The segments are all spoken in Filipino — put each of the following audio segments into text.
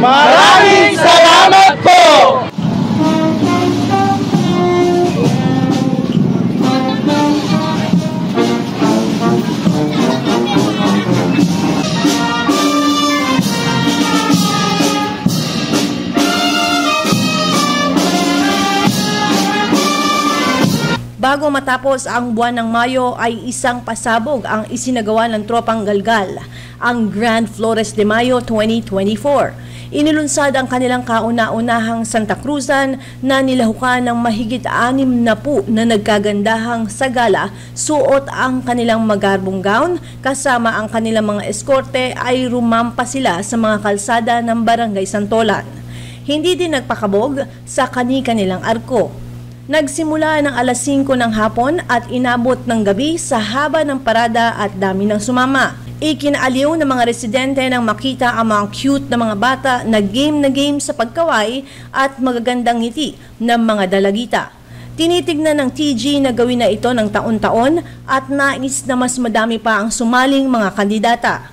Maraming salamat po! Bago matapos ang buwan ng Mayo ay isang pasabog ang isinagawa ng Tropang Galgal, ang Grand Flores de Mayo 2024. Inilunsad ang kanilang kauna-unahang Santa Cruzan na nilahukan ng mahigit 60 na nagkagandahang sagala. Suot ang kanilang magarbong gown, kasama ang kanilang mga eskorte ay rumampa sila sa mga kalsada ng Barangay Santolan. Hindi din nagpakabog sa kani-kanilang arko. Nagsimula ng alas 5 ng hapon at inabot ng gabi sa haba ng parada at dami ng sumama. Ikinaaliw ng mga residente nang makita ang mga cute na mga bata na game sa pagkaway at magagandang ngiti ng mga dalagita. Tinitignan ng TG na gawin na ito ng taon-taon at nais na mas madami pa ang sumaling mga kandidata.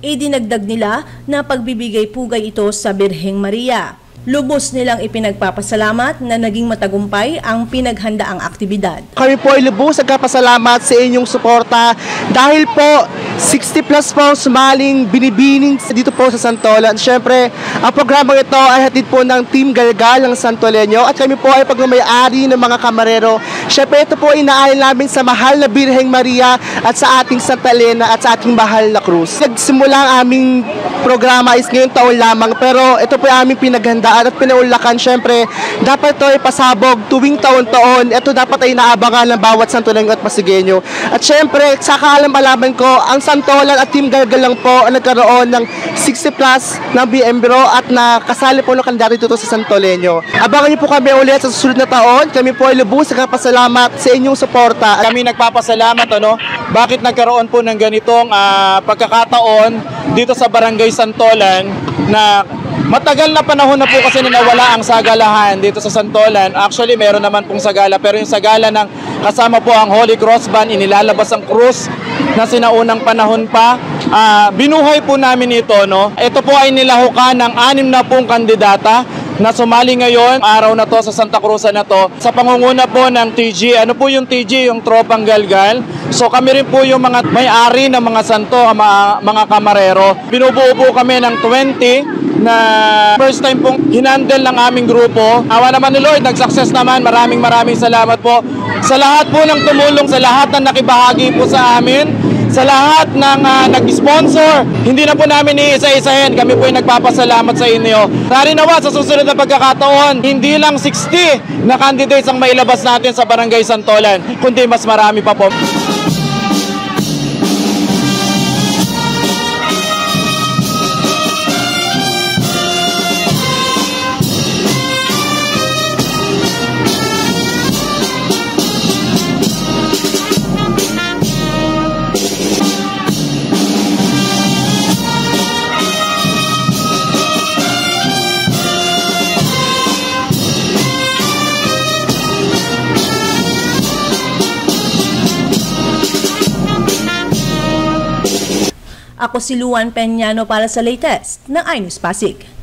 Idinagdag nila na pagbibigay pugay ito sa Birheng Maria. Lubos nilang ipinagpapasalamat na naging matagumpay ang pinaghandaang aktibidad. Kami po ay lubos nagpapasalamat sa inyong suporta dahil po 60 plus po sumaling binibining dito po sa Santolan. Siyempre, ang programang ito ay hatid po ng Team Galgal ng Santoleño at kami po ay pagmamayari ng mga kamarero. Siyempre, ito po ay inaalay namin sa mahal na Birheng Maria at sa ating Santa Elena at sa ating mahal na krus. Nagsimula ang aming programa is ngayong taon lamang pero ito po ay aming pinaghanda at pinaulakan. Siyempre, dapat ito ay pasabog tuwing taon-taon. Ito dapat ay naabangan ng bawat Santoleño at Pasigueño. At siyempre, sa kaalam-alaman ko, ang Santolan at Team Galgal lang po ang nagkaroon ng 60 plus na BMBRO at nakasali po ng kandidato dito sa Santoleño. Abangan niyo po kami ulit sa susunod na taon. Kami po ay lubos nagpapasalamat sa inyong suporta. Kami nagpapasalamat bakit nagkaroon po ng ganitong pagkakataon dito sa Barangay Santolan na matagal na panahon na po kasi nawala ang sagalahan dito sa Santolan. Actually, meron naman pong sagala, pero yung sagala ng kasama po ang Holy Cross Band, inilalabas ang krus na sinaunang panahon pa. Binuhay po namin ito. Ito po ay nilahukan ng 6 na pong kandidata na sumali ngayon, araw na to sa Santa Cruzan na to, sa pangunguna po ng TG. Ano po yung TG? Yung Tropang Galgal. So kami rin po yung mga may-ari ng mga santo, mga kamarero. Binubuo po kami ng 20 na first time pong hinandle ng aming grupo. Awa naman ni Lord, nag-success naman. Maraming salamat po sa lahat po ng tumulong, sa lahat na nakibahagi po sa amin, sa lahat ng nag-sponsor. Hindi na po namin iisa-isahin. Kami po ay nagpapasalamat sa inyo. Narinawa sa susunod na pagkakataon, hindi lang 60 na candidates ang mailabas natin sa Barangay Santolan, kundi mas marami pa po. Ako si Luan Peñano para sa latest ng iNews Pasig.